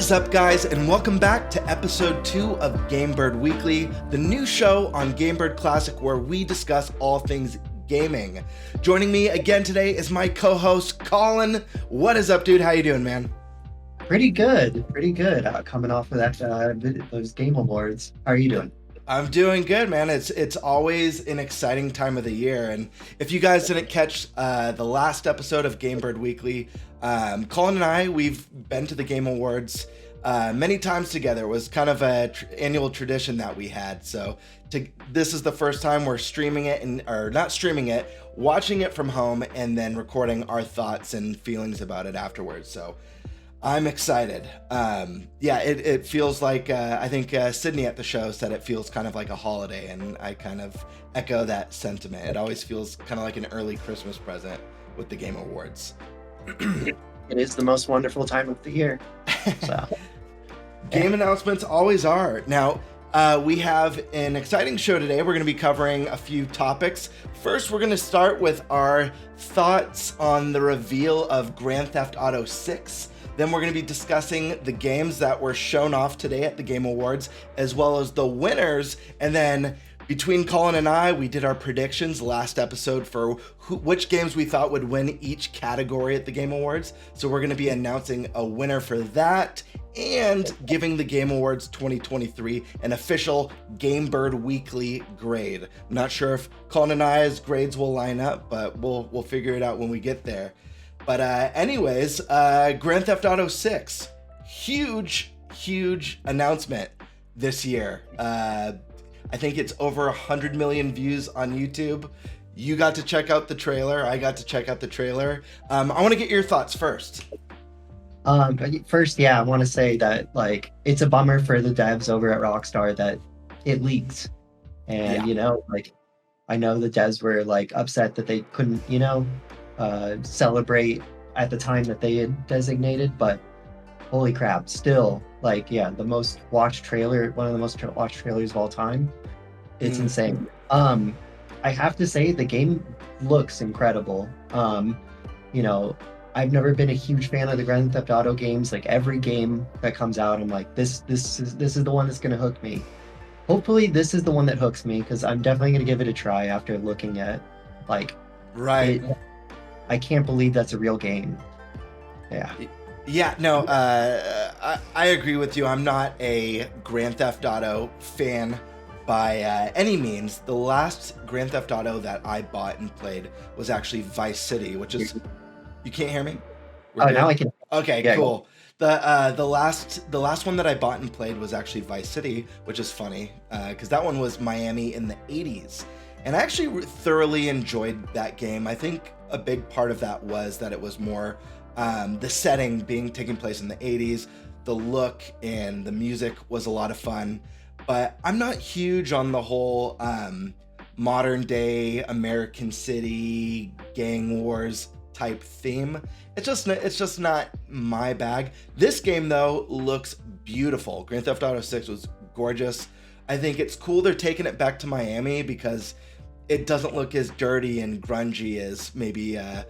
is up, guys, and welcome back to episode 2 of GameBird Weekly, the new show on GameBird Classic where we discuss all things gaming. Joining me again today is my co-host, Colin. What is up, dude? How you doing, man? Pretty good. Coming off of those Game Awards. How are you doing? I'm doing good, man. It's always an exciting time of the year, and if you guys didn't catch the last episode of GameBird Weekly, Colin and I, we've been to the Game Awards many times together. It was kind of a annual tradition that we had. So this is the first time we're streaming it, watching it from home, and then recording our thoughts and feelings about it afterwards. So I'm excited. It feels like, I think Sydney at the show said it feels kind of like a holiday, and I kind of echo that sentiment. It always feels kind of like an early Christmas present with the Game Awards. It is the most wonderful time of the year. So. Game announcements always are. Now, we have an exciting show today. We're going to be covering a few topics. First, we're going to start with our thoughts on the reveal of Grand Theft Auto 6. Then we're going to be discussing the games that were shown off today at the Game Awards, as well as the winners. And then between Colin and I, we did our predictions last episode for which games we thought would win each category at the Game Awards. So we're going to be announcing a winner for that and giving the Game Awards 2023 an official GameBird Weekly grade. I'm not sure if Colin and I's grades will line up, but we'll figure it out when we get there. But anyways, Grand Theft Auto 6, huge announcement this year. I think it's over 100 million views on YouTube. You got to check out the trailer. I got to check out the trailer. I want to get your thoughts first. First, I want to say that it's a bummer for the devs over at Rockstar that it leaks. And, I know the devs were upset that they couldn't, celebrate at the time that they had designated, but holy crap, still the most watched trailer, one of the most watched trailers of all time. It's insane. I have to say the game looks incredible. I've never been a huge fan of the Grand Theft Auto games. Every game that comes out, I'm like, this is the one that's gonna hook me. Hopefully this is the one that hooks me, because I'm definitely gonna give it a try after looking at right. I can't believe that's a real game. Yeah, no, I agree with you. I'm not a Grand Theft Auto fan by any means. The last Grand Theft Auto that I bought and played was actually Vice City, which is... You can't hear me? Now I can. Okay, yeah, cool. The last one that I bought and played was actually Vice City, which is funny, because that one was Miami in the 80s. And I actually thoroughly enjoyed that game. I think a big part of that was that it was more... the setting taking place in the 80s, the look and the music was a lot of fun, but I'm not huge on the whole modern day American City gang wars type theme. It's just not my bag. This game though looks beautiful. Grand Theft Auto 6 was gorgeous. I think it's cool they're taking it back to Miami because it doesn't look as dirty and grungy as maybe a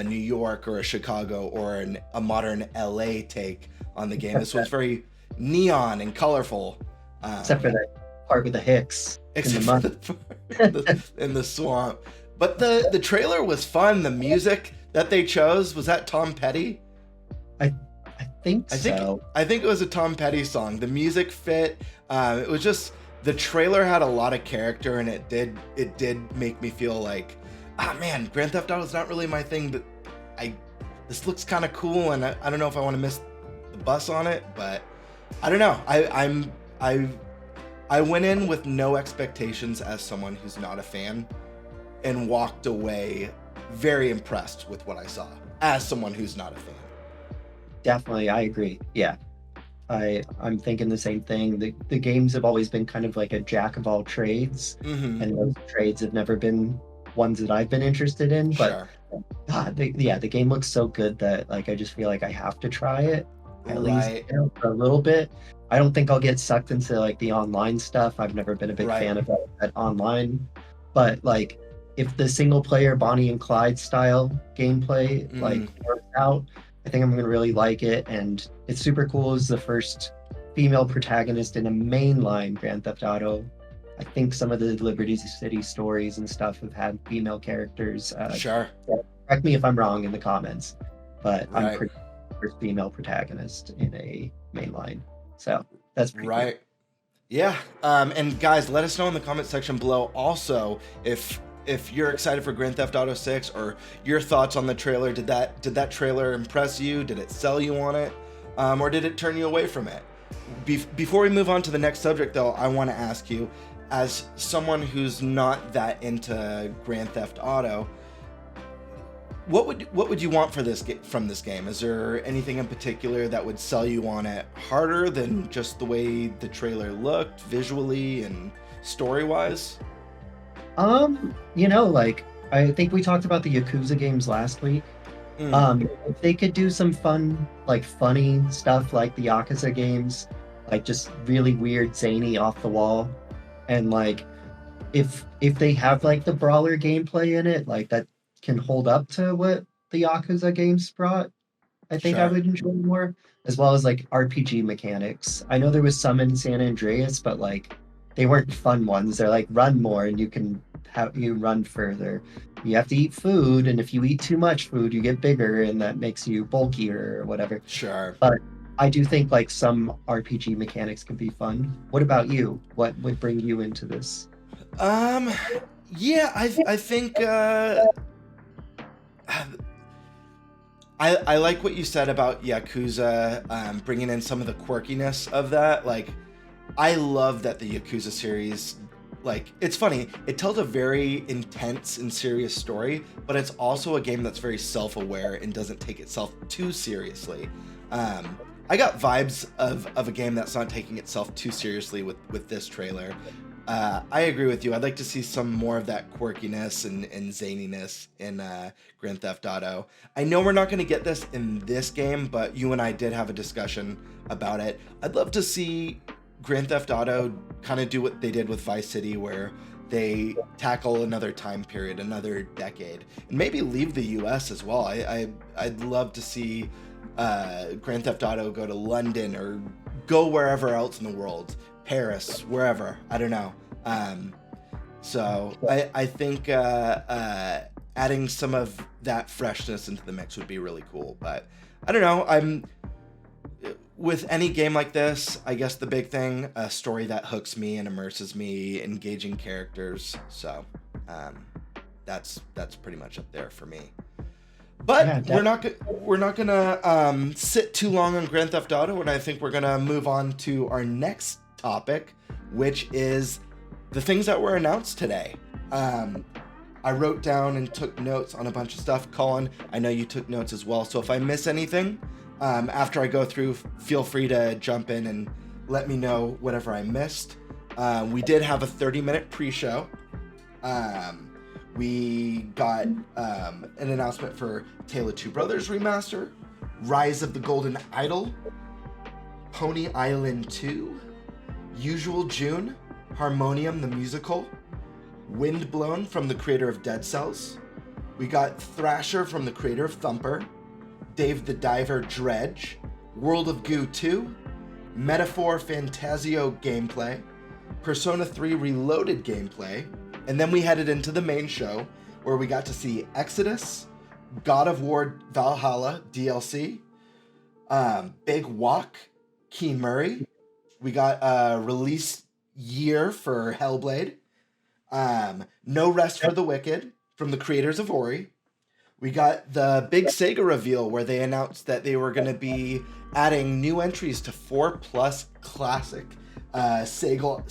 New York or a Chicago or a modern LA take on the game. This one's very neon and colorful. Except for that part with the Hicks in the swamp. But the trailer was fun. The music that they chose, was that Tom Petty? I think so. I think it was a Tom Petty song. The music fit. It was just... The trailer had a lot of character, and it did make me feel like, man, Grand Theft Auto is not really my thing, but this looks kind of cool, and I don't know if I want to miss the bus on it, but I don't know. I went in with no expectations as someone who's not a fan, and walked away very impressed with what I saw as someone who's not a fan. Definitely, I agree. Yeah. I'm thinking the same thing. The games have always been kind of like a jack of all trades, and those trades have never been ones that I've been interested in. But sure. The game looks so good that I just feel like I have to try it at least for a little bit. I don't think I'll get sucked into the online stuff. I've never been a big fan of that online. But if the single player Bonnie and Clyde style gameplay works out, I think I'm gonna really like it, and it's super cool. It's the first female protagonist in a mainline Grand Theft Auto. I think some of the Liberty City stories and stuff have had female characters. Sure. Correct me if I'm wrong in the comments, but I'm Right. pretty first female protagonist in a mainline. So that's pretty cool. Right. Yeah. And guys, let us know in the comment section below also if you're excited for Grand Theft Auto 6 or your thoughts on the trailer. Did that trailer impress you? Did it sell you on it? Or did it turn you away from it? Before we move on to the next subject though, I want to ask you, as someone who's not that into Grand Theft Auto, what would you want for from this game? Is there anything in particular that would sell you on it harder than just the way the trailer looked visually and story-wise? Like I think we talked about the Yakuza games last week. If they could do some fun, like funny stuff like the Yakuza games, like just really weird, zany, off the wall, and like if they have like the brawler gameplay in it, like that can hold up to what the Yakuza games brought, I think I Sure. would enjoy more, as well as like RPG mechanics. I know there was some in San Andreas, but like they weren't fun ones. They're like run more and you run further. You have to eat food, and if you eat too much food, you get bigger, and that makes you bulkier or whatever. Sure. But I do think like some RPG mechanics can be fun. What about you? What would bring you into this? Yeah, I think I like what you said about Yakuza, bringing in some of the quirkiness of that. Like, I love that the Yakuza series, like, it's funny, it tells a very intense and serious story, but it's also a game that's very self-aware and doesn't take itself too seriously. I got vibes of a game that's not taking itself too seriously with this trailer. I agree with you. I'd like to see some more of that quirkiness and zaniness in Grand Theft Auto. I know we're not going to get this in this game, but you and I did have a discussion about it. I'd love to see Grand Theft Auto kind of do what they did with Vice City, where they tackle another time period, another decade, and maybe leave the US as well. I'd love to see Grand Theft Auto go to London or go wherever else in the world. Paris, wherever, I don't know. So I think adding some of that freshness into the mix would be really cool. But I don't know. With any game like this, I guess the big thing, a story that hooks me and immerses me, engaging characters. So that's pretty much up there for me. But yeah, we're not gonna sit too long on Grand Theft Auto, and I think we're gonna move on to our next topic, which is the things that were announced today. I wrote down and took notes on a bunch of stuff. Colin, I know you took notes as well, so if I miss anything after I go through, feel free to jump in and let me know whatever I missed. We did have a 30-minute pre-show. We got an announcement for Tale of Two Brothers Remaster, Rise of the Golden Idol, Pony Island 2, Usual June, Harmonium the Musical, Windblown from the creator of Dead Cells. We got Thrasher from the creator of Thumper, Dave the Diver Dredge, World of Goo 2, Metaphor Fantasio gameplay, Persona 3 Reloaded gameplay, and then we headed into the main show where we got to see Exodus, God of War Valhalla DLC, Big Walk, Keen Murray. We got a release year for Hellblade. No Rest for the Wicked from the creators of Ori. We got the big Sega reveal where they announced that they were going to be adding new entries to 4+ classic Sega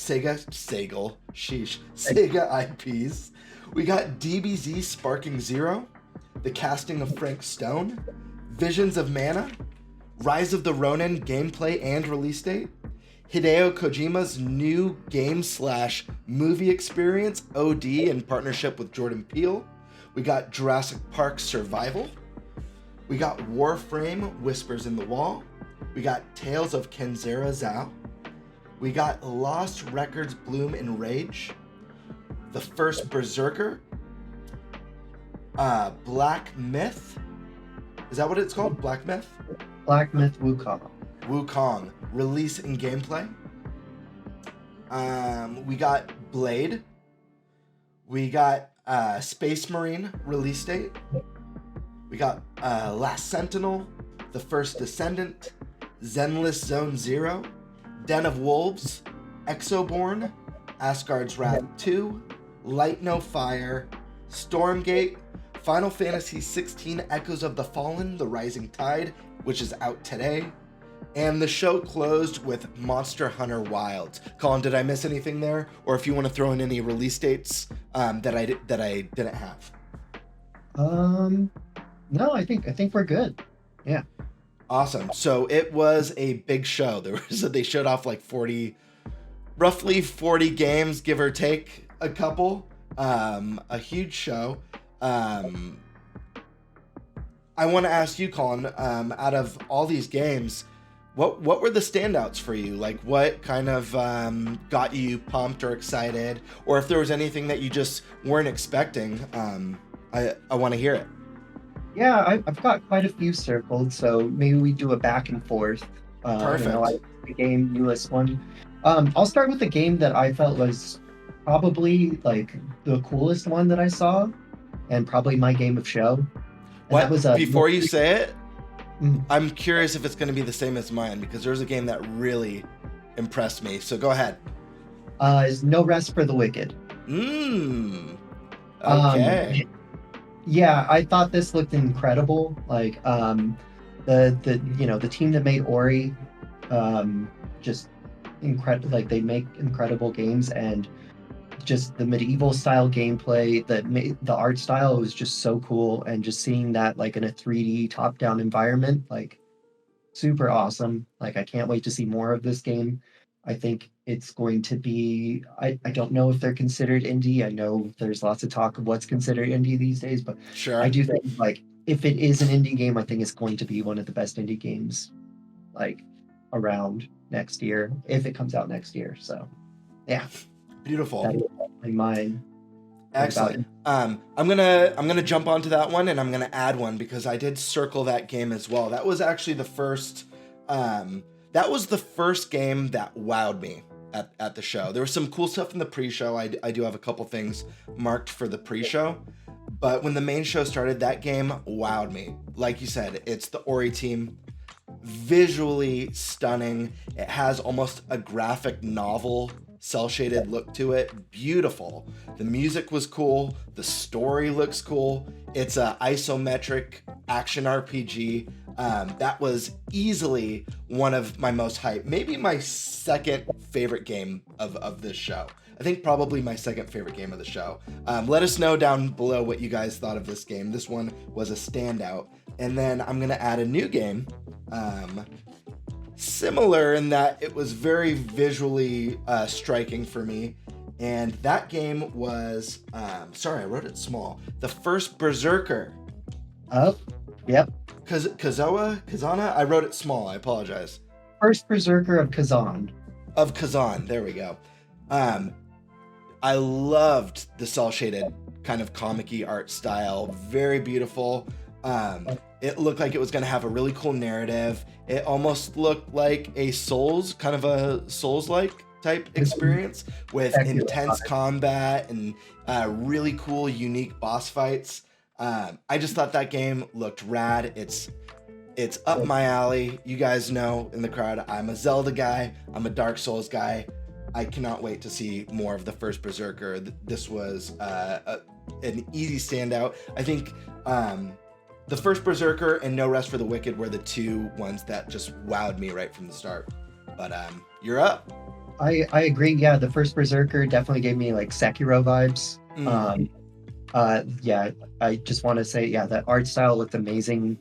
IPs. We got DBZ Sparking Zero, the casting of Frank Stone, Visions of Mana, Rise of the Ronin gameplay and release date, Hideo Kojima's new game/movie experience, OD, in partnership with Jordan Peele. We got Jurassic Park Survival. We got Warframe Whispers in the Wall. We got Tales of Kenzera Zhao. We got Lost Records Bloom in Rage. The First Berserker. Black Myth. Is that what it's called? Black Myth? Black Myth Wukong. Wukong. Release and gameplay. We got Blade. We got Space Marine release date. We got Last Sentinel, The First Descendant, Zenless Zone Zero, Den of Wolves, Exoborn, Asgard's Wrath 2, Light No Fire, Stormgate, Final Fantasy XVI Echoes of the Fallen, The Rising Tide, which is out today, and the show closed with Monster Hunter Wilds. Colin, did I miss anything there? Or if you want to throw in any release dates that I didn't have? No, I think we're good. Yeah. Awesome. So it was a big show. They showed off like roughly 40 games, give or take a couple. A huge show. I want to ask you, Colin, out of all these games, what were the standouts for you? Like, what kind of got you pumped or excited? Or if there was anything that you just weren't expecting, I want to hear it. Yeah, I've got quite a few circled, so maybe we do a back and forth. Perfect. The game, you list one. I'll start with the game that I felt was probably like the coolest one that I saw, and probably my game of show. And what? That was Before you say it, I'm curious if it's going to be the same as mine, because there's a game that really impressed me. So go ahead. Is No Rest for the Wicked. Okay. Yeah, I thought this looked incredible. Like the team that made Ori, just incredible. Like they make incredible games, and just the medieval style gameplay, the art style was just so cool, and just seeing that like in a 3D top down environment, like super awesome. Like I can't wait to see more of this game. I think it's going to be, I don't know if they're considered indie. I know there's lots of talk of what's considered indie these days, but Sure. I do think like if it is an indie game, I think it's going to be one of the best indie games like around next year, if it comes out next year. So yeah. Beautiful. That is definitely mine. Excellent. I'm gonna jump onto that one, and I'm gonna add one because I did circle that game as well. That was actually the first game that wowed me at the show. There was some cool stuff in the pre-show. I do have a couple things marked for the pre-show, but when the main show started, that game wowed me. Like you said, it's the Ori team. Visually stunning. It has almost a graphic novel cel-shaded look to it. Beautiful. The music was cool. The story looks cool. It's a isometric action RPG. That was easily one of my most hyped, maybe my second favorite game of this show. I think probably my second favorite game of the show. Let us know down below what you guys thought of this game. This one was a standout. And then I'm going to add a new game. Similar in that it was very visually striking for me. And that game was, sorry, I wrote it small. The First Berserker. Oh, yep. Kazana? I wrote it small. I apologize. First Berserker of Kazan. Of Kazan. There we go. I loved the cel-shaded kind of comic-y art style. Very beautiful. It looked like it was going to have a really cool narrative. It almost looked like a Souls-like type experience with intense combat and really cool, unique boss fights. I just thought that game looked rad. It's up my alley. You guys know in the crowd, I'm a Zelda guy. I'm a Dark Souls guy. I cannot wait to see more of the First Berserker. This was an easy standout. I think the First Berserker and No Rest for the Wicked were the two ones that just wowed me right from the start. But you're up. I agree. Yeah, the First Berserker definitely gave me like Sekiro vibes. Yeah, I just want to say, yeah, that art style looked amazing.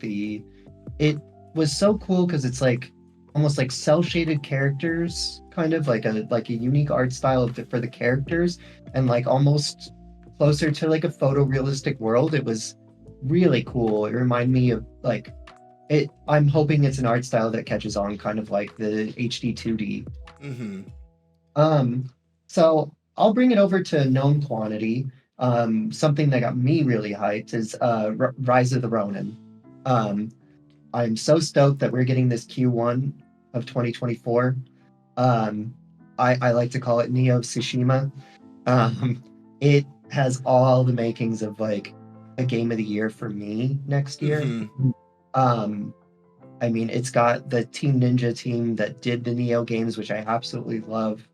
It was so cool because it's like almost like cel-shaded characters, kind of like a unique art style for the characters, and like almost closer to like a photorealistic world. It was really cool. It reminded me of like it. I'm hoping it's an art style that catches on, kind of like the HD 2D. So I'll bring it over to known quantity. Something that got me really hyped is Rise of the Ronin. I'm so stoked that we're getting this Q1 of 2024. I like to call it Neo Tsushima. It has all the makings of like a game of the year for me next year. I mean, it's got the Team Ninja team that did the Neo games, which I absolutely love.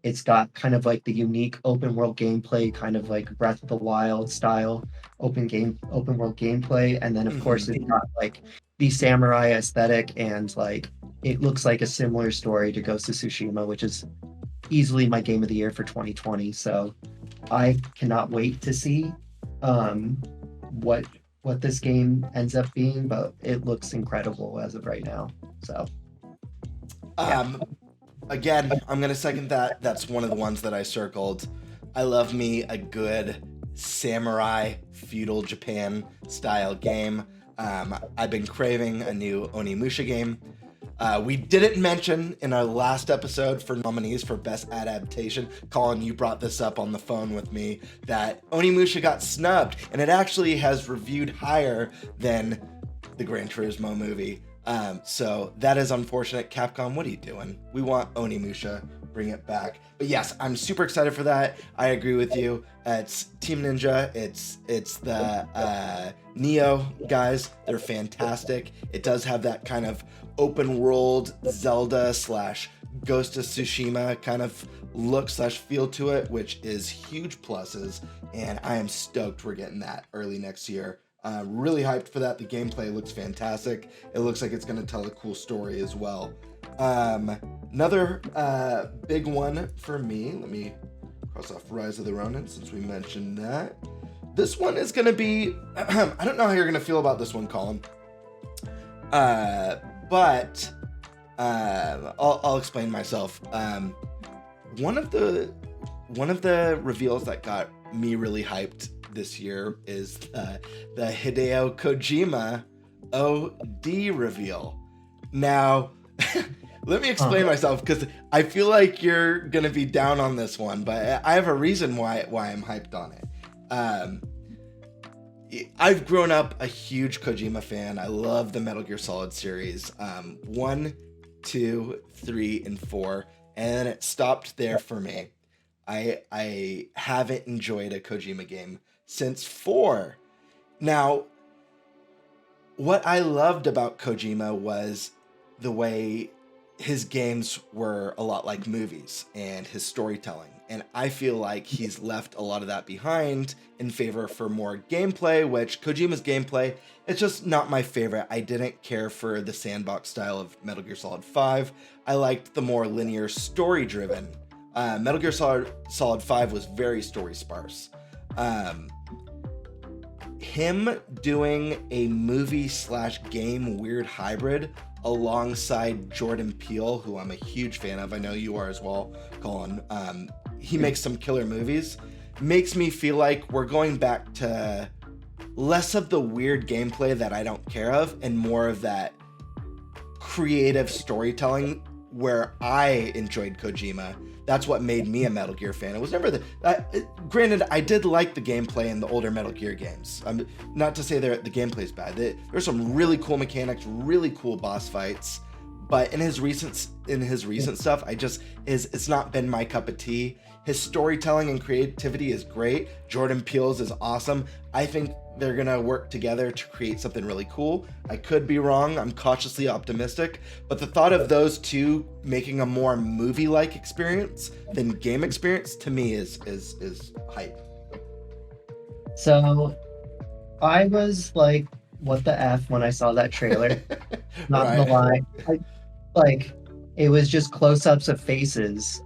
It's got kind of like the unique open world gameplay, kind of like Breath of the Wild style open world gameplay. And then of course it's got like the samurai aesthetic, and like it looks like a similar story to Ghost of Tsushima, which is easily my game of the year for 2020. So I cannot wait to see what this game ends up being, but it looks incredible as of right now. So again, I'm gonna second that. That's one of the ones that I circled. I love me a good samurai feudal Japan style game. I've been craving a new Onimusha game. We didn't mention in our last episode for nominees for Best Adaptation, Colin, you brought this up on the phone with me, that Onimusha got snubbed, and it actually has reviewed higher than the Gran Turismo movie. So that is unfortunate. Capcom, what are you doing? We want Onimusha, bring it back. But yes, I'm super excited for that. I agree with you. It's Team Ninja. It's the Neo guys. They're fantastic. It does have that kind of open world Zelda / Ghost of Tsushima kind of look / feel to it, which is huge pluses. And I am stoked we're getting that early next year. Really hyped for that. The gameplay looks fantastic. It looks like it's going to tell a cool story as well. Another big one for me, let me cross off Rise of the Ronin since we mentioned that. This one is going to be, I don't know how you're going to feel about this one, Colin. But I'll explain myself. One of the reveals that got me really hyped this year is the Hideo Kojima OD reveal. Now, let me explain myself, because I feel like you're gonna be down on this one, but I have a reason why I'm hyped on it. I've grown up a huge Kojima fan. I love the Metal Gear Solid series, 1, 2, 3, and 4, and then it stopped there for me. I haven't enjoyed a Kojima game since 4. Now, what I loved about Kojima was the way his games were a lot like movies and his storytelling. And I feel like he's left a lot of that behind in favor for more gameplay, which Kojima's gameplay, it's just not my favorite. I didn't care for the sandbox style of Metal Gear Solid 5. I liked the more linear story-driven. Metal Gear Solid 5 was very story sparse. Him doing a movie / game weird hybrid alongside Jordan Peele, who I'm a huge fan of. I know you are as well, Colin. He makes some killer movies. Makes me feel like we're going back to less of the weird gameplay that I don't care of and more of that creative storytelling where I enjoyed Kojima. That's what made me a Metal Gear fan. It was never granted, I did like the gameplay in the older Metal Gear games. Not to say the gameplay's bad. There's some really cool mechanics, really cool boss fights. But in his recent stuff, it's not been my cup of tea. His storytelling and creativity is great. Jordan Peele's is awesome. I think they're gonna work together to create something really cool. I could be wrong. I'm cautiously optimistic, but the thought of those two making a more movie-like experience than game experience to me is hype. So I was like, what the F when I saw that trailer. Not Right. gonna lie. It was just close-ups of faces.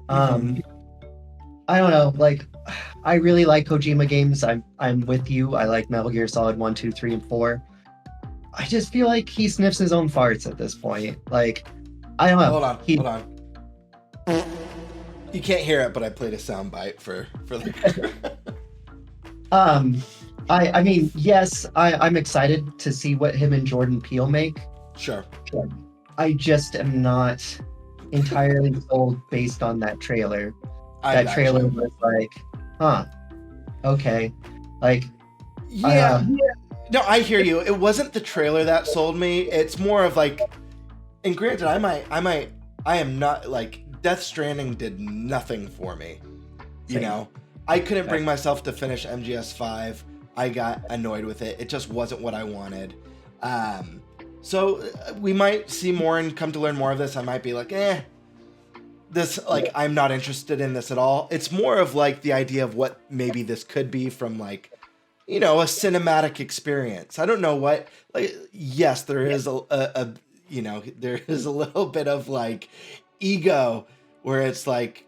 I don't know, I really like Kojima games. I'm with you. I like Metal Gear Solid 1, 2, 3, and 4. I just feel like he sniffs his own farts at this point. I don't know. Hold on. You can't hear it, but I played a soundbite for the I mean, yes, I'm excited to see what him and Jordan Peele make. Sure. I just am not entirely sold based on that trailer. That trailer was like, huh, okay. Yeah. No, I hear you. It wasn't the trailer that sold me. It's more of like, and granted, I am not like Death Stranding did nothing for me. You Same. know, I couldn't bring myself to finish MGS5. I got annoyed with it. It just wasn't what I wanted. So we might see more and come to learn more of this. I might be like, this, like, I'm not interested in this at all. It's more of like the idea of what maybe this could be from like, you know, a cinematic experience. I don't know what, like, yes, there is a you know, there is a little bit of like ego where it's like,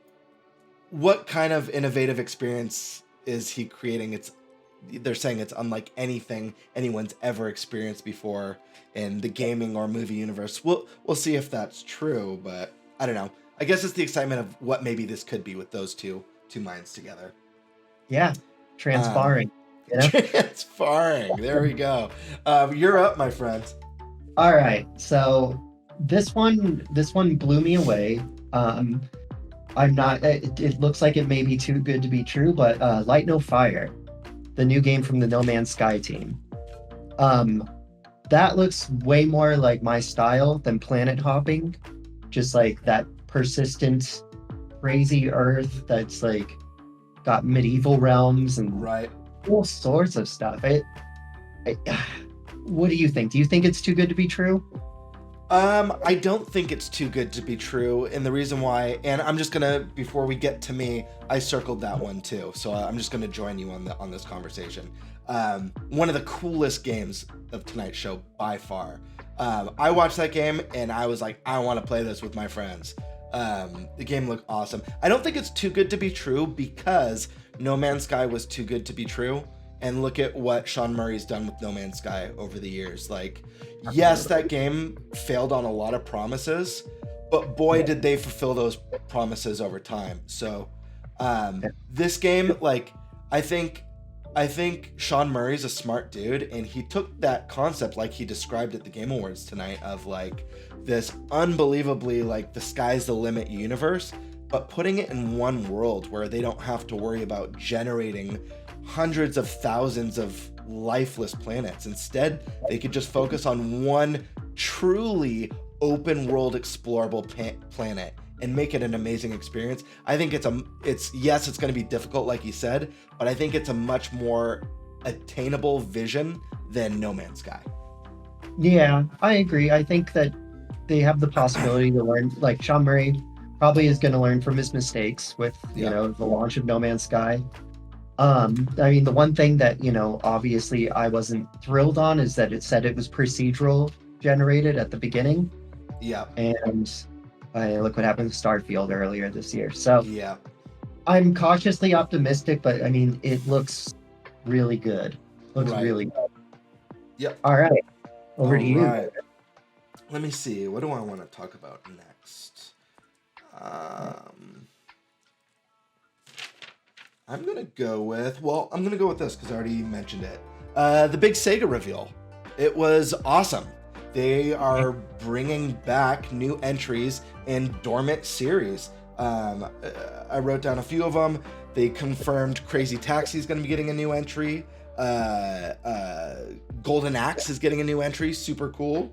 what kind of innovative experience is he creating? They're saying it's unlike anything anyone's ever experienced before in the gaming or movie universe. We'll see if that's true, but I don't know. I guess it's the excitement of what maybe this could be with those two minds together. Yeah, transpiring. You know? Transpiring. There we go. You're up, my friend. All right, so this one blew me away. I'm not. It looks like it may be too good to be true, but Light No Fire, the new game from the No Man's Sky team. That looks way more like my style than planet hopping. Just like that persistent, crazy Earth that's like got medieval realms and right, all sorts of stuff. What do you think? Do you think it's too good to be true? I don't think it's too good to be true, and the reason why, and I'm just gonna, before we get to me, I circled that one too, so I'm just gonna join you on this conversation. One of the coolest games of tonight's show by far. I watched that game and I was like, I want to play this with my friends. The game looked awesome. I don't think it's too good to be true because No Man's Sky was too good to be true. And look at what Sean Murray's done with No Man's Sky over the years. Like, yes, that game failed on a lot of promises, but boy, did they fulfill those promises over time. So, this game, like, I think Sean Murray's a smart dude, and he took that concept like he described at the Game Awards tonight of like this unbelievably like the sky's the limit universe, but putting it in one world where they don't have to worry about generating hundreds of thousands of lifeless planets. Instead, they could just focus on one truly open world explorable planet and make it an amazing experience. I think it's yes, it's going to be difficult like you said, but I think it's a much more attainable vision than No Man's Sky. Yeah, I agree. I think that they have the possibility to learn, like Sean Murray probably is going to learn from his mistakes with, you know, the launch of No Man's Sky. I mean, the one thing that, you know, obviously I wasn't thrilled on is that it said it was procedural generated at the beginning. Yeah. And look what happened with Starfield earlier this year. So yeah, I'm cautiously optimistic, but I mean, it looks really good. Looks really good. Yep. All right. Over to you. Right. Let me see. What do I want to talk about next? I'm going to go with this because I already mentioned it. The big Sega reveal. It was awesome. They are bringing back new entries in dormant series. I wrote down a few of them. They confirmed Crazy Taxi is going to be getting a new entry. Golden Axe is getting a new entry. Super cool.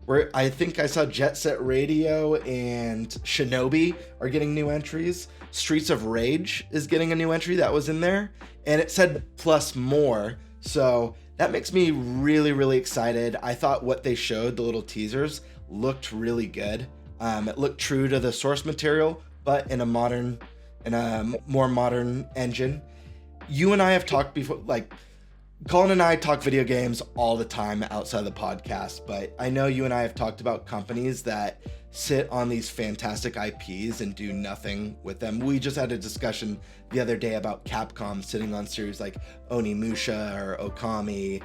Where I think I saw Jet Set Radio and Shinobi are getting new entries. Streets of Rage is getting a new entry that was in there, and it said plus more. So that makes me really, really excited. I thought what they showed, the little teasers, looked really good. It looked true to the source material, but in a more modern engine. You and I have talked before, like, Colin and I talk video games all the time outside of the podcast, but I know you and I have talked about companies that sit on these fantastic IPs and do nothing with them. We just had a discussion the other day about Capcom sitting on series like Onimusha or Okami,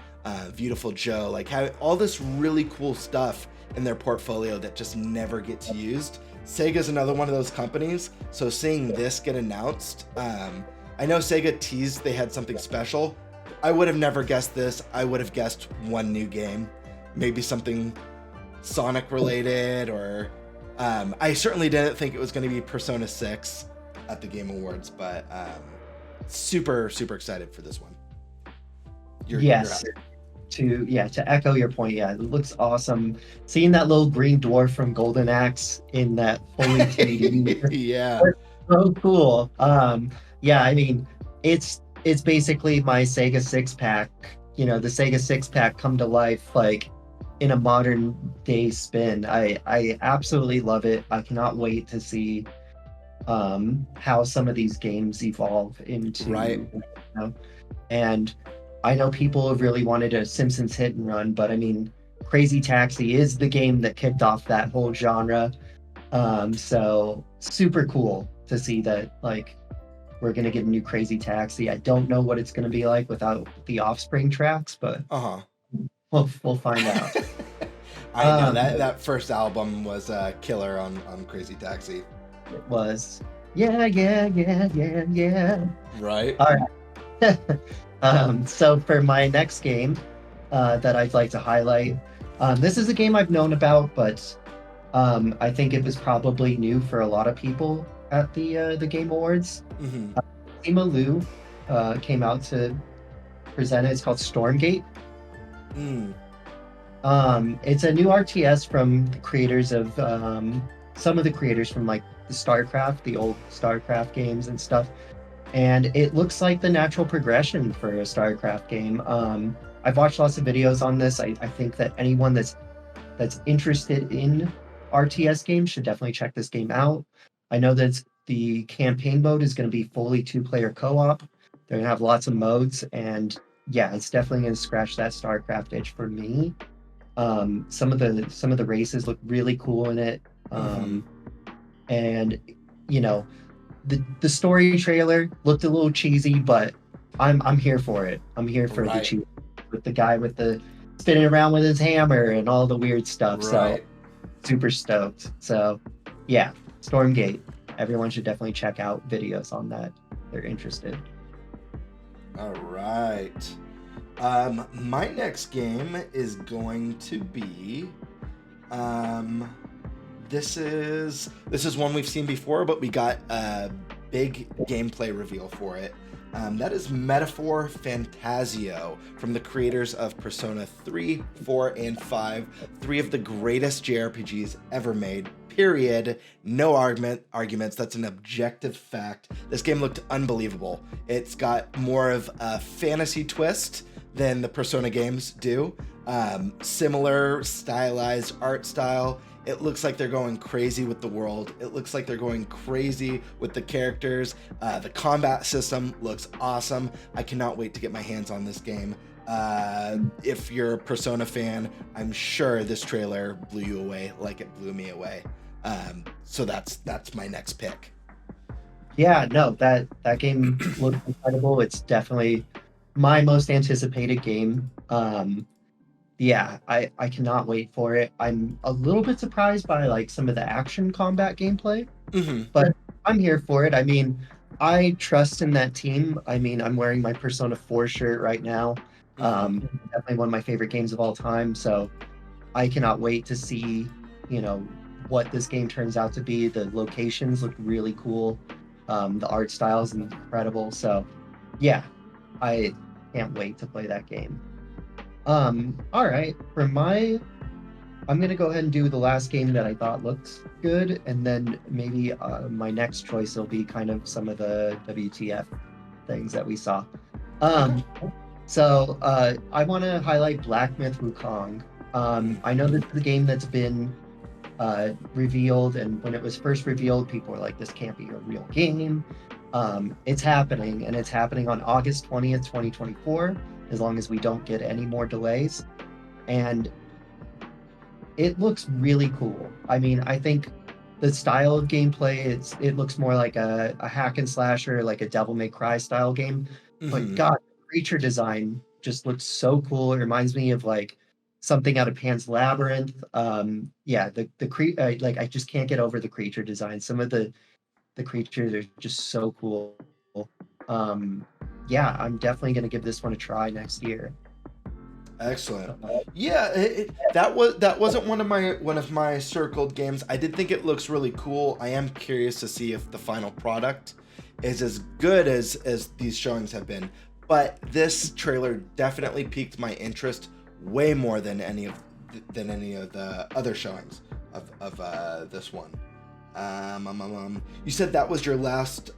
Beautiful Joe, like having all this really cool stuff in their portfolio that just never gets used. Sega's another one of those companies, so seeing this get announced, I know Sega teased they had something special. I would have never guessed this. I would have guessed one new game, maybe something Sonic related, or I certainly didn't think it was going to be Persona 6 at the Game Awards, but super, super excited for this one. Yes. to echo your point, yeah, it looks awesome. Seeing that little green dwarf from Golden Axe in that fully 3D, Yeah. so cool. Yeah, I mean, it's basically my Sega six pack. The Sega six pack come to life like in a modern day spin. I absolutely love it. I cannot wait to see how some of these games evolve into. Right. And I know people have really wanted a Simpsons hit and run, but I mean, Crazy Taxi is the game that kicked off that whole genre. So super cool to see that, like, we're gonna get a new Crazy Taxi. I don't know what it's gonna be like without the Offspring tracks, but we'll find out. I know that first album was killer on Crazy Taxi. It was. Yeah. Right. All right. So for my next game that I'd like to highlight, this is a game I've known about, but I think it was probably new for a lot of people at the Game Awards. Kojima Lu came out to present it. It's called Stormgate. It's a new RTS from the creators of some of the creators from like the StarCraft, the old StarCraft games and stuff. And it looks like the natural progression for a StarCraft game. I've watched lots of videos on this. I think that anyone that's interested in RTS games should definitely check this game out. I know that the campaign mode is going to be fully 2-player co-op. They're going to have lots of modes, and yeah, it's definitely going to scratch that StarCraft itch for me. Some of the races look really cool in it, and the story trailer looked a little cheesy, but I'm here for it. I'm here for the cheese with the guy with the spinning around with his hammer and all the weird stuff. So super stoked. So yeah, Stormgate. Everyone should definitely check out videos on that if they're interested. All right. My next game is going to be this is one we've seen before, but we got a big gameplay reveal for it. That is Metaphor Fantasio from the creators of Persona 3, 4, and 5, 3 of the greatest JRPGs ever made. Period. No arguments. That's an objective fact. This game looked unbelievable. It's got more of a fantasy twist than the Persona games do. Similar stylized art style. It looks like they're going crazy with the world. It looks like they're going crazy with the characters. The combat system looks awesome. I cannot wait to get my hands on this game. If you're a Persona fan, I'm sure this trailer blew you away like it blew me away. So that's my next pick. Yeah, no, that game looks incredible. It's definitely my most anticipated game. Yeah, I cannot wait for it. I'm a little bit surprised by like some of the action combat gameplay, but I'm here for it. I mean, I trust in that team. I mean, I'm wearing my Persona 4 shirt right now. Definitely one of my favorite games of all time. So I cannot wait to see, what this game turns out to be. The locations look really cool. The art style is incredible. So yeah, I can't wait to play that game. All right, I'm gonna go ahead and do the last game that I thought looked good, and then maybe my next choice will be kind of some of the WTF things that we saw. So I want to highlight Black Myth Wukong. I know this is a game that's been revealed, and when it was first revealed, people were like, "This can't be a real game." It's happening, and it's happening on August 20th, 2024. As long as we don't get any more delays. And it looks really cool. I mean, I think the style of gameplay, it looks more like a hack and slasher, like a Devil May Cry style game. But God, creature design just looks so cool. It reminds me of like something out of Pan's Labyrinth. Yeah, like I just can't get over the creature design. Some of the creatures are just so cool. Yeah, I'm definitely going to give this one a try next year. Excellent. Yeah, that wasn't one of my circled games. I did think it looks really cool. I am curious to see if the final product is as good as these showings have been. But this trailer definitely piqued my interest way more than any of the other showings of this one. You said that was your last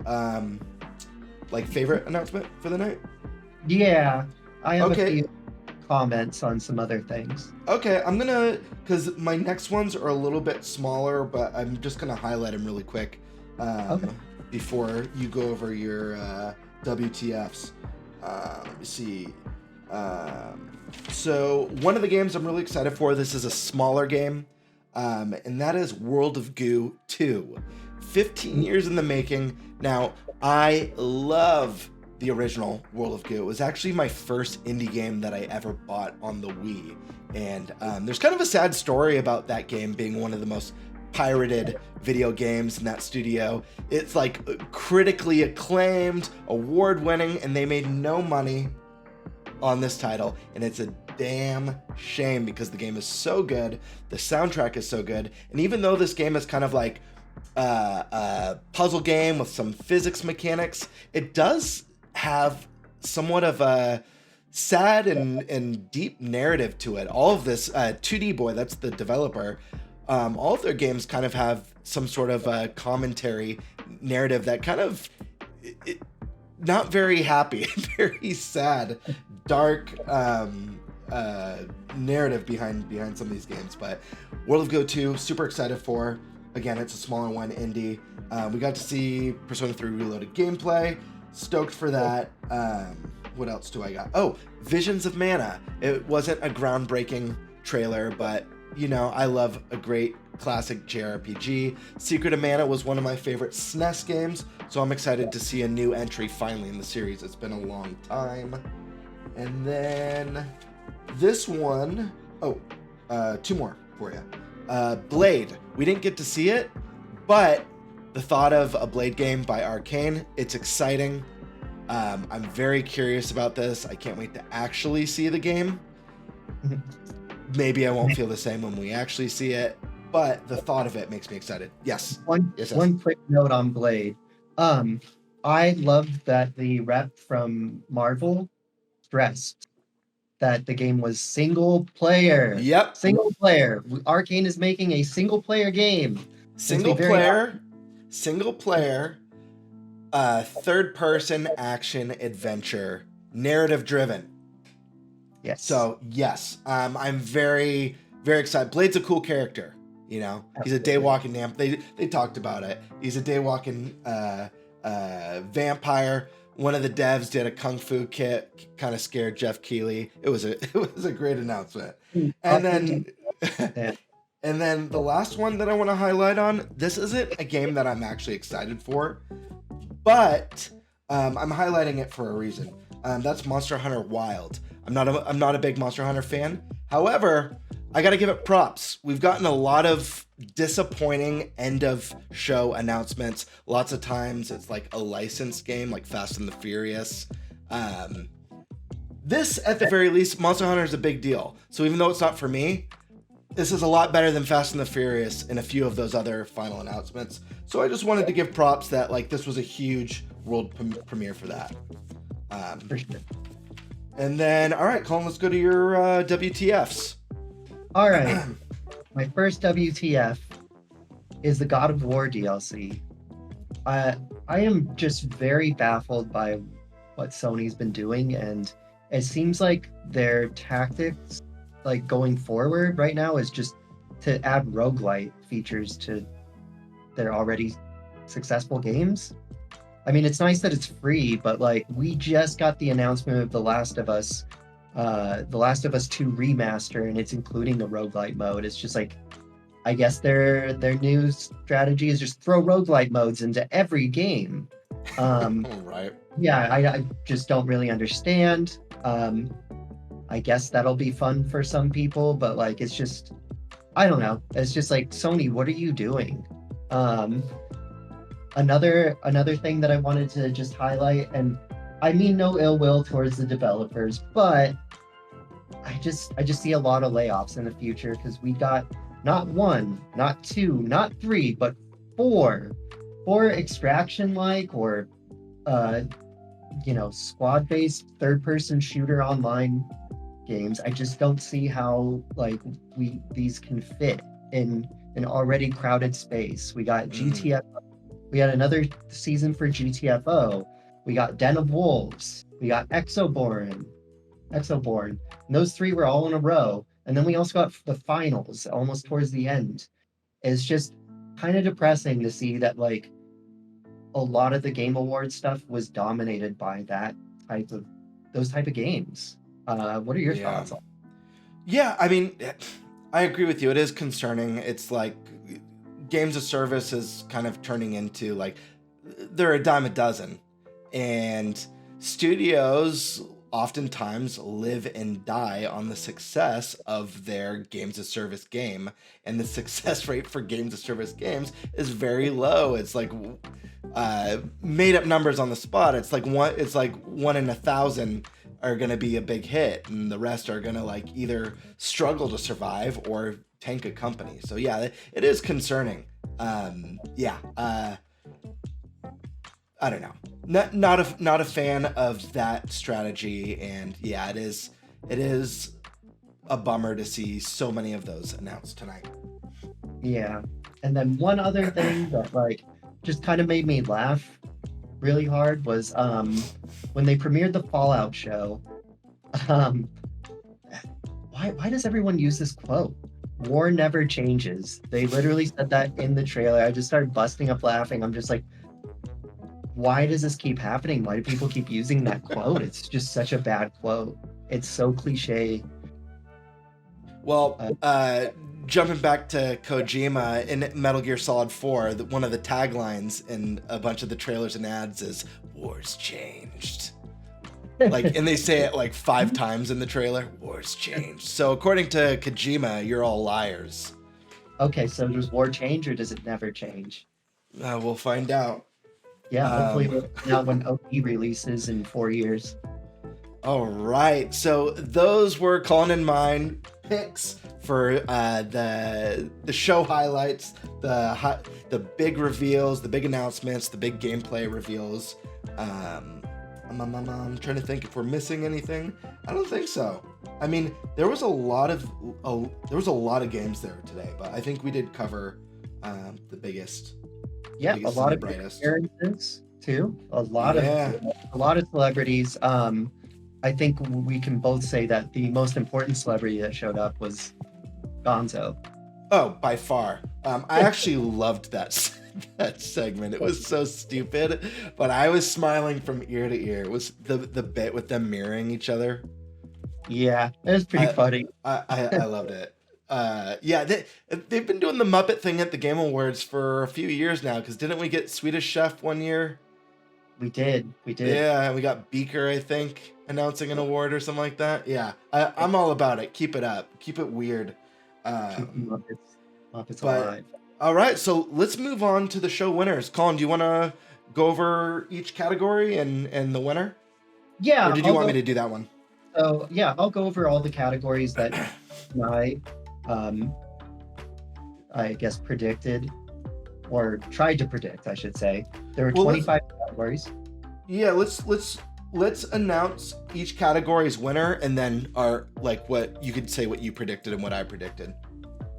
like favorite announcement for the night? Yeah, I have a few comments on some other things. Okay, I'm gonna, because my next ones are a little bit smaller, but I'm just gonna highlight them really quick before you go over your WTFs. Let me see. So one of the games I'm really excited for, this is a smaller game, and that is World of Goo 2. 15 years in the making. Now, I love the original World of Goo. It was actually my first indie game that I ever bought on the Wii. And there's kind of a sad story about that game being one of the most pirated video games in that studio. It's like critically acclaimed, award-winning, and they made no money on this title. And it's a damn shame because the game is so good, the soundtrack is so good, and even though this game is kind of like a puzzle game with some physics mechanics, it does have somewhat of a sad and deep narrative to it. All of this, 2D Boy, that's the developer, all of their games kind of have some sort of commentary narrative that kind of not very happy, very sad, dark narrative behind some of these games. But World of Goo 2, super excited for. Again, it's a smaller one, indie. We got to see Persona 3 Reloaded gameplay. Stoked for that. What else do I got? Oh, Visions of Mana. It wasn't a groundbreaking trailer, but you know, I love a great classic JRPG. Secret of Mana was one of my favorite SNES games, so I'm excited to see a new entry finally in the series. It's been a long time. And then this one, two more for you. Blade. We didn't get to see it, but the thought of a Blade game by Arcane, it's exciting. I'm very curious about this. I can't wait to actually see the game. Maybe I won't feel the same when we actually see it, but the thought of it makes me excited. Yes. One quick note on Blade. I loved that the rep from Marvel stressed that the game was single player. Yep. Single player. Arcane is making a single player game. Single player, third person action adventure, narrative driven. Yes. So yes, I'm very, very excited. Blade's a cool character. You know, he's a day walking They talked about it. He's a day walking vampire. One of the devs did a kung fu kit, kind of scared Jeff Keighley. It was a great announcement. And then and then the last one that I want to highlight on, this isn't a game that I'm actually excited for, but I'm highlighting it for a reason. That's Monster Hunter Wild. I'm not a big Monster Hunter fan. However, I got to give it props. We've gotten a lot of disappointing end of show announcements. Lots of times it's like a licensed game like Fast and the Furious. This, at the very least, Monster Hunter is a big deal. So even though it's not for me, this is a lot better than Fast and the Furious and a few of those other final announcements. So I just wanted to give props that like this was a huge world premiere for that. For sure. And then, all right, Colin, let's go to your WTFs. All right. My first WTF is the God of War DLC. I am just very baffled by what Sony's been doing, and it seems like their tactics, like going forward right now, is just to add roguelite features to their already successful games. I mean, it's nice that it's free, but like we just got the announcement of The Last of Us 2 remaster, and it's including a roguelite mode. It's just like, I guess their new strategy is just throw roguelite modes into every game. Right. Yeah, I just don't really understand. I guess that'll be fun for some people, but like it's just, I don't know. It's just like, Sony, what are you doing? Another thing that I wanted to just highlight, and I mean no ill will towards the developers, but I just see a lot of layoffs in the future because we got not one, not two, not three, but four extraction-like or squad-based third-person shooter online games. I just don't see how like these can fit in an already crowded space. We got GTF. We had another season for GTFO. We got Den of Wolves. We got Exoborn. And those three were all in a row. And then we also got the finals almost towards the end. It's just kind of depressing to see that like a lot of the Game Awards stuff was dominated by those type of games. What are your thoughts on? Yeah, I mean, I agree with you. It is concerning. It's like games of service is kind of turning into like they're a dime a dozen, and studios oftentimes live and die on the success of their games of service game, and the success rate for games of service games is very low. It's like made up numbers on the spot. It's like one in 1,000 are going to be a big hit, and the rest are going to like either struggle to survive or tank a company. So yeah, it is concerning. I don't know. Not a fan of that strategy, and yeah, it is a bummer to see so many of those announced tonight. Yeah. And then one other thing that like just kind of made me laugh really hard was when they premiered the Fallout show. Why does everyone use this quote? War never changes. They literally said that in the trailer. I just started busting up laughing. I'm just like, why does this keep happening? Why do people keep using that quote? It's just such a bad quote. It's so cliche. Well, jumping back to Kojima in Metal Gear Solid 4, one of the taglines in a bunch of the trailers and ads is "War's changed." Like, and they say it like 5 times in the trailer. War's changed. So according to Kojima, you're all liars. Okay, so does war change or does it never change? We'll find out. Yeah, hopefully now when OP releases in 4 years. All right, so those were Colin and mine picks for the show highlights, the big reveals, the big announcements, the big gameplay reveals. I'm trying to think if we're missing anything. I don't think so. I mean, there was a lot of games there today, but I think we did cover the biggest. Yeah, a lot of appearances too. A lot of celebrities. I think we can both say that the most important celebrity that showed up was Gonzo. Oh, by far. I actually loved that segment. It was so stupid, but I was smiling from ear to ear. It was the bit with them mirroring each other. Yeah, it was pretty funny. I loved it. Yeah, they've been doing the Muppet thing at the Game Awards for a few years now, because didn't we get Swedish Chef one year? We did. Yeah, and we got Beaker, I think, announcing an award or something like that. Yeah, I'm all about it. Keep it up. Keep it weird. Muppets alive. All right, so let's move on to the show winners. Colin, do you want to go over each category and the winner? Yeah. Or did you want me to do that one? So yeah, I'll go over all the categories that I guess predicted, or tried to predict, I should say. There were 25 categories. Yeah, let's announce each category's winner, and then what you could say what you predicted and what I predicted.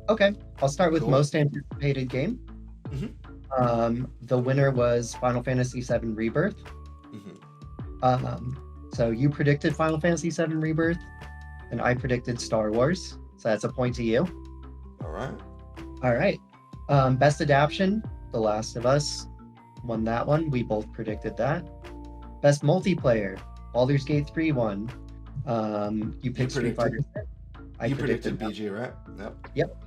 Okay, I'll start with most anticipated game. Mm-hmm. The winner was Final Fantasy VII Rebirth. Mm-hmm. So you predicted Final Fantasy VII Rebirth, and I predicted Star Wars. So that's a point to you. All right. Best adaptation, The Last of Us won that one. We both predicted that. Best multiplayer, Baldur's Gate 3 won. You picked Street Fighter 6. You predicted BG, right? Yep.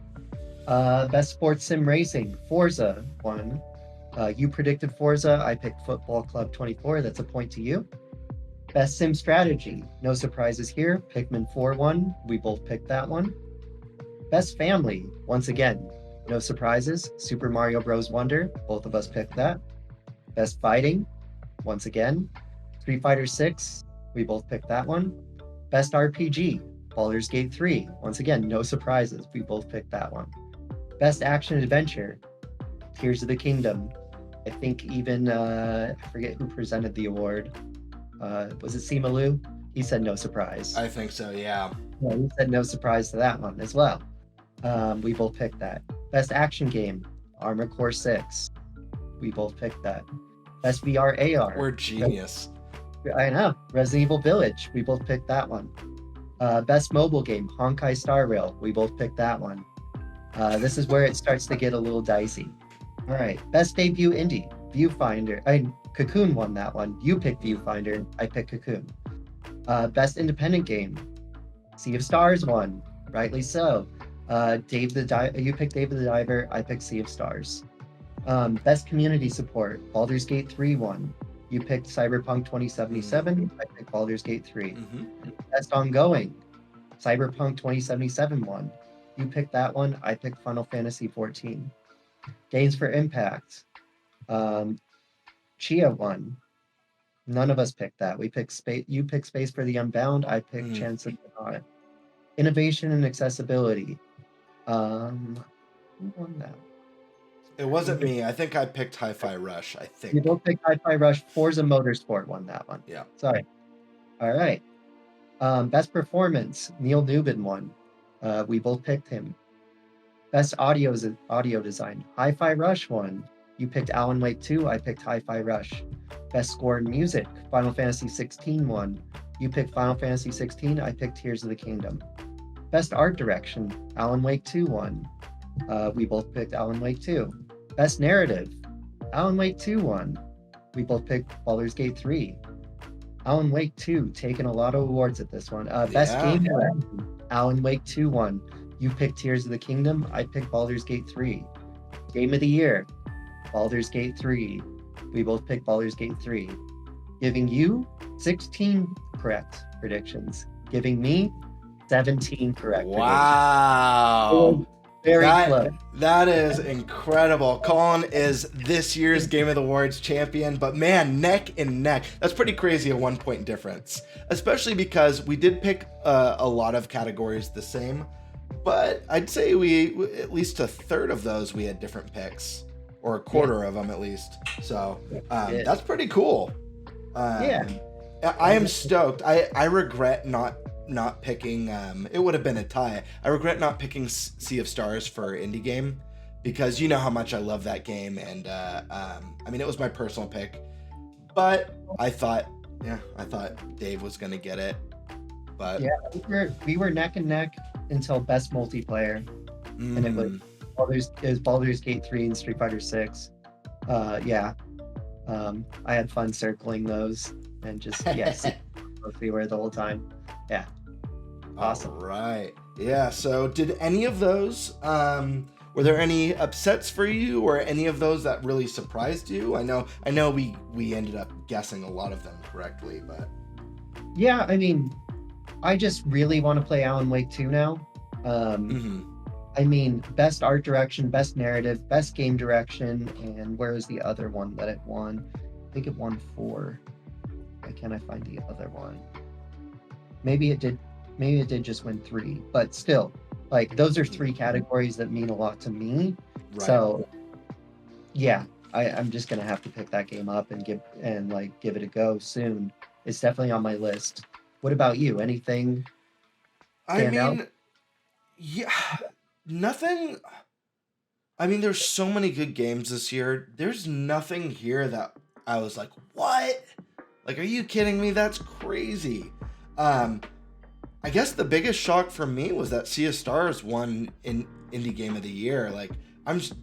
Best sports sim racing, Forza won. You predicted Forza. I picked Football Club 24. That's a point to you. Best sim strategy, no surprises here. Pikmin 4 won. We both picked that one. Best family, once again, no surprises. Super Mario Bros. Wonder. Both of us picked that. Best fighting, once again, Street Fighter 6. We both picked that one. Best RPG, Baldur's Gate 3. Once again, no surprises. We both picked that one. Best action adventure, Tears of the Kingdom. I think even, I forget who presented the award. Was it Simu Liu? He said no surprise. I think so, yeah. Yeah, you said no surprise to that one as well. We both picked that. Best action game, Armored Core 6. We both picked that. Best VR AR. We're genius. I know. Resident Evil Village. We both picked that one. Best mobile game, Honkai Star Rail. We both picked that one. This is where it starts to get a little dicey. All right. Best debut indie, Viewfinder. Cocoon won that one. You picked Viewfinder. I picked Cocoon. Best independent game, Sea of Stars won. Rightly so. You picked Dave the Diver. I picked Sea of Stars. Best community support, Baldur's Gate 3 won. You picked Cyberpunk 2077. I picked Baldur's Gate 3. Best ongoing, Cyberpunk 2077 won. You picked that one. I picked Final Fantasy 14. Games for Impact, Chia won. None of us picked that. We picked Space. You picked Space for the Unbound. I picked Chance of the Not. Innovation and accessibility. Who won that? It wasn't me. I think I picked Hi-Fi Rush. I think. You both picked Hi-Fi Rush. Forza Motorsport won that one. Yeah. Sorry. All right. Best performance, Neil Newbin won. We both picked him. Best audio design, Hi-Fi Rush won. You picked Alan Wake 2. I picked Hi-Fi Rush. Best score in music, Final Fantasy 16 won. You picked Final Fantasy 16. I picked Tears of the Kingdom. Best art direction, Alan Wake 2 won. We both picked Alan Wake 2. Best narrative, Alan Wake 2 won. We both picked Baldur's Gate 3. Alan Wake 2 taking a lot of awards at this one. Best game direction, Alan Wake 2 won. You picked Tears of the Kingdom. I picked Baldur's Gate 3. Game of the year, Baldur's Gate 3. We both picked Baldur's Gate 3. Giving you 16 correct predictions. Giving me 17 correct predictions. Wow. Very close. That is incredible. Colin is this year's Game of the Awards champion, but man, neck and neck. That's pretty crazy, a 1 point difference. Especially because we did pick a lot of categories the same, but I'd say we at least a third of those we had different picks, or a quarter of them at least. So that's pretty cool. I am stoked. I regret not picking, it would have been a tie. I regret not picking Sea of Stars for indie game, because you know how much I love that game, and I mean, it was my personal pick, but I thought Dave was gonna get it. But yeah, we were neck and neck until best multiplayer, and it was Baldur's Gate 3 and Street Fighter 6. I had fun circling those and just we were the whole time. Yeah. Awesome. All right. Yeah. So did any of those, were there any upsets for you, or any of those that really surprised you? I know we ended up guessing a lot of them correctly, but. Yeah. I mean, I just really want to play Alan Wake 2 now. I mean, best art direction, best narrative, best game direction, and where is the other one that it won? I think it won 4. Why can't I find the other one? Maybe it did just win 3, but still, like, those are 3 categories that mean a lot to me. Right. So yeah, I'm just gonna have to pick that game up and give it a go soon. It's definitely on my list. What about you? Anything stand out? Yeah, nothing. I mean, there's so many good games this year. There's nothing here that I was like, what? Like, are you kidding me? That's crazy. I guess the biggest shock for me was that Sea of Stars won in Indie Game of the Year. Like,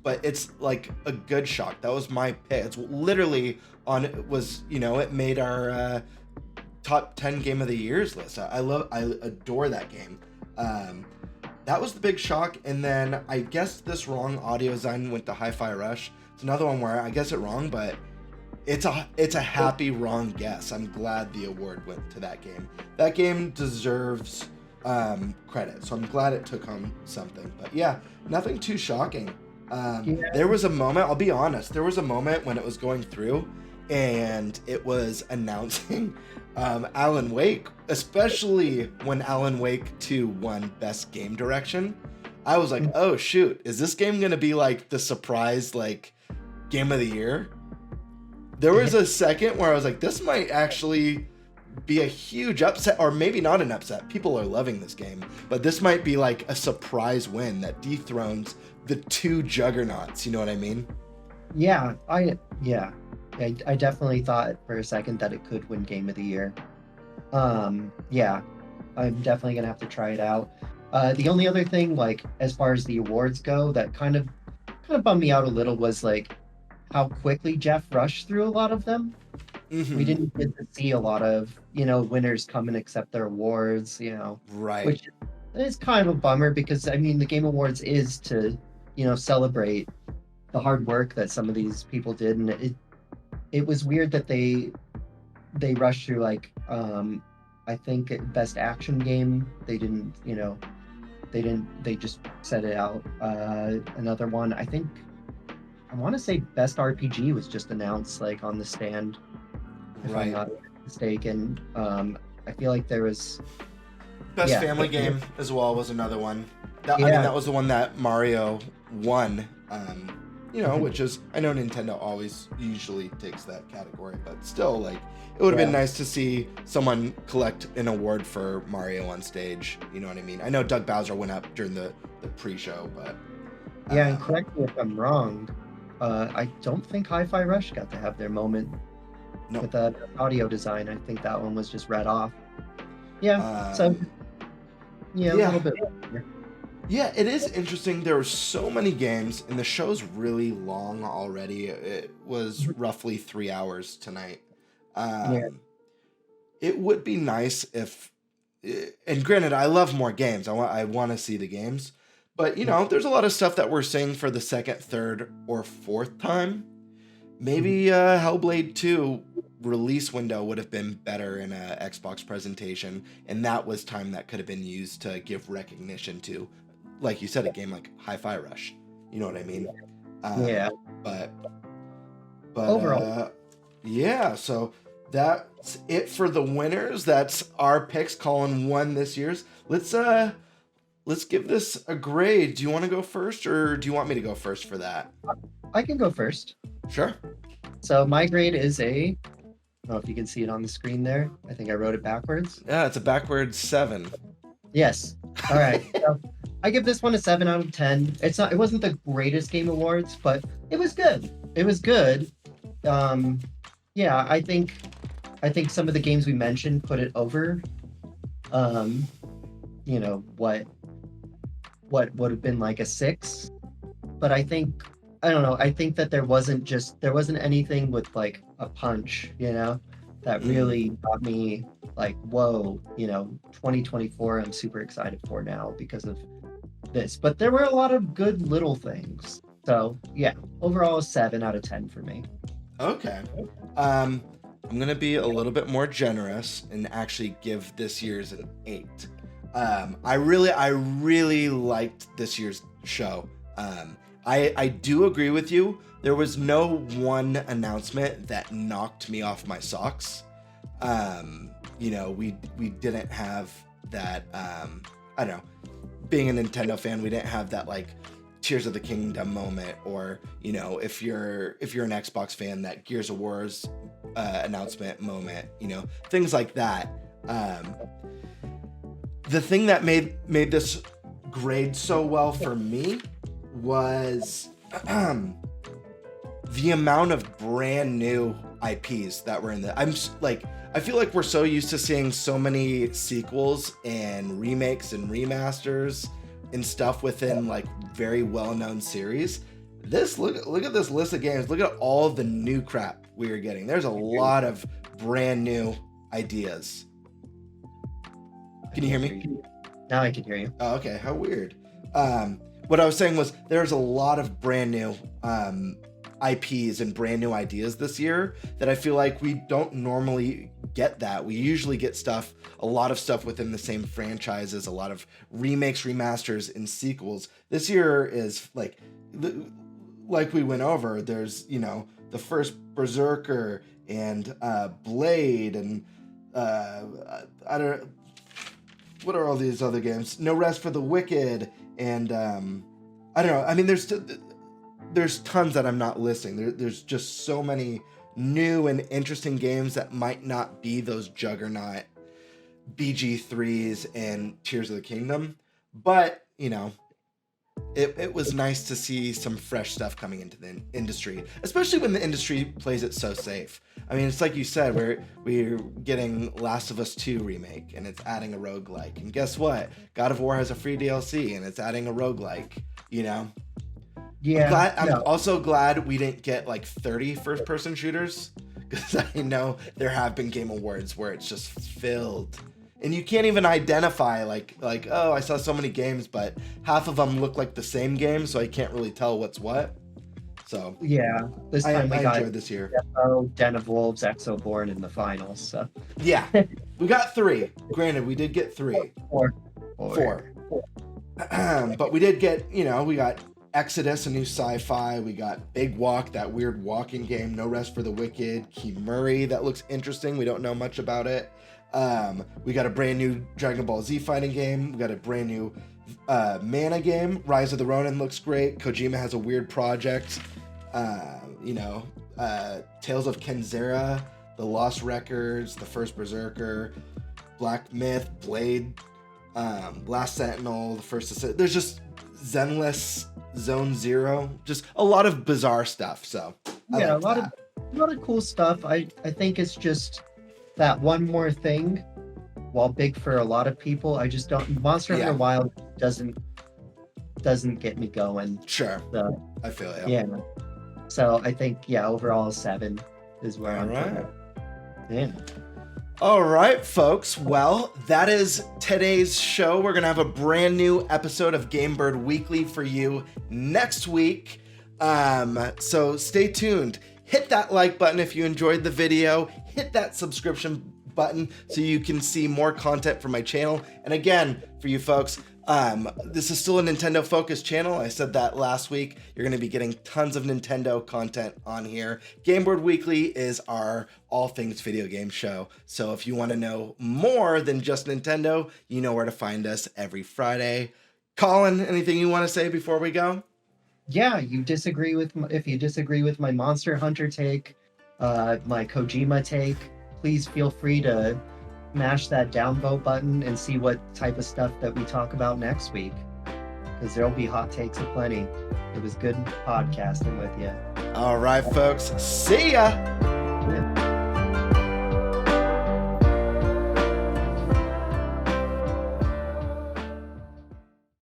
but it's like a good shock. That was my pick. It's literally it made our top 10 Game of the Years list. I adore that game. That was the big shock. And then I guessed this wrong. Audio design went to Hi-Fi Rush. It's another one where I guess it wrong, but it's a happy wrong guess. I'm glad the award went to that game. That game deserves credit, so I'm glad it took home something. But yeah, nothing too shocking. There was a moment, I'll be honest, there was a moment when it was going through and it was announcing Alan Wake, especially when Alan Wake 2 won Best Game Direction. I was like, oh shoot, is this game gonna be like the surprise like Game of the Year? There was a second where I was like, this might actually be a huge upset, or maybe not an upset. People are loving this game, but this might be like a surprise win that dethrones the two juggernauts. You know what I mean? Yeah, I definitely thought for a second that it could win Game of the Year. Yeah, I'm definitely gonna have to try it out. The only other thing, like as far as the awards go, that kind of bummed me out a little was like how quickly Jeff rushed through a lot of them. Mm-hmm. We didn't get to see a lot of, winners come and accept their awards, Right. which is kind of a bummer because I mean the Game Awards is to, celebrate the hard work that some of these people did, and it was weird that they rushed through like I think best action game they didn't they just set it out. Another one I think I want to say best RPG was just announced like on the stand, if I'm not mistaken. I feel like there was best family game as well was another one. I mean that was the one that Mario won. Which is, I know Nintendo usually takes that category, but still, like, it would have been nice to see someone collect an award for Mario on stage. You know what I mean? I know Doug Bowser went up during the pre-show, but and correct me if I'm wrong. I don't think Hi-Fi Rush got to have their moment with the audio design. I think that one was just read off. Yeah, a little bit. Yeah, it is interesting. There were so many games, and the show's really long already. It was roughly 3 hours tonight. It would be nice if, and granted, I love more games. I want to see the games, but there's a lot of stuff that we're seeing for the second, third, or fourth time. Maybe Hellblade 2 release window would have been better in a Xbox presentation, and that was time that could have been used to give recognition to, like you said, a game like Hi-Fi Rush. You know what I mean? But overall, so that's it for the winners. That's our picks. Colin won this year's. Let's give this a grade. Do you want to go first, or do you want me to go first for that? I can go first. Sure. So my grade is I don't know if you can see it on the screen there. I think I wrote it backwards. Yeah, it's a backwards 7. Yes. All right. So I give this one a 7 out of 10. It wasn't the greatest Game Awards, but it was good. It was good. I think some of the games we mentioned put it over. What would have been like a 6, but I don't know. I think that there wasn't anything with like a punch, that really got me like, whoa, 2024, I'm super excited for now because of this. But there were a lot of good little things. So yeah, overall 7 out of 10 for me. Okay. I'm going to be a little bit more generous and actually give this year's an 8. I really liked this year's show. I do agree with you. There was no one announcement that knocked me off my socks. We didn't have that. I don't know. Being a Nintendo fan, we didn't have that like Tears of the Kingdom moment, or if you're an Xbox fan, that Gears of War's announcement moment. Things like that. The thing that made this grade so well for me was the amount of brand new IPs that were in the. I feel like we're so used to seeing so many sequels and remakes and remasters and stuff within like very well-known series. Look at this list of games. Look at all the new crap we are getting. There's a lot of brand new ideas. Can you hear me? Now I can hear you. Oh, okay. How weird. What I was saying was there's a lot of brand new IPs and brand new ideas this year that I feel like we don't normally get that. We usually get a lot of stuff within the same franchises, a lot of remakes, remasters, and sequels. This year is like we went over, there's, the first Berserker and Blade and what are all these other games? No Rest for the Wicked and I don't know. I mean, there's tons that I'm not listing. There's just so many new and interesting games that might not be those juggernaut BG3s and Tears of the Kingdom. But, you know, it was nice to see some fresh stuff coming into the industry, especially when the industry plays it so safe. I mean, it's like you said, we're getting Last of Us 2 remake, and it's adding a roguelike. And guess what? God of War has a free DLC, and it's adding a roguelike, you know? Yeah. I'm also glad we didn't get like 30 first-person shooters, because I know there have been Game Awards where it's just filled. And you can't even identify like, oh, I saw so many games, but half of them look like the same game, so I can't really tell what's what. So yeah, this time I we got enjoyed this year. Den of Wolves, Exoborn in the finals. So Yeah, we got 3. Granted, we did get 3. Four. But we did get, you know, we got Exodus, a new sci-fi. We got Big Walk, that weird walking game. No Rest for the Wicked. Kimuri, that looks interesting. We don't know much about it. We got a brand new Dragon Ball Z fighting game. We got a brand new Mana game. Rise of the Ronin looks great. Kojima has a weird project. You know, Tales of Kenzera, The Lost Records, The First Berserker, Black Myth, Blade, Last Sentinel, The First. There's just Zenless, Zone Zero, just a lot of bizarre stuff. So yeah, a lot of cool stuff. I think it's just that one more thing, while big for a lot of people, I just don't. Monster Hunter Wild doesn't get me going. Sure, so, I feel it. Yeah. So I think overall 7 is where I'm at. Yeah. All right, folks. Well, that is today's show. We're gonna have a brand new episode of GameBird Weekly for you next week. So stay tuned. Hit that like button if you enjoyed the video. Hit that subscription button so you can see more content from my channel. And again, for you folks, this is still a Nintendo focused channel. I said that last week. You're going to be getting tons of Nintendo content on here. GameBird Weekly is our all things video game show. So if you want to know more than just Nintendo, you know where to find us every Friday. Colin, anything you want to say before we go? Yeah, if you disagree with my Monster Hunter take, my Kojima take, please feel free to mash that downvote button and see what type of stuff that we talk about next week, because there'll be hot takes aplenty. It was good podcasting with you. All right, folks. See ya.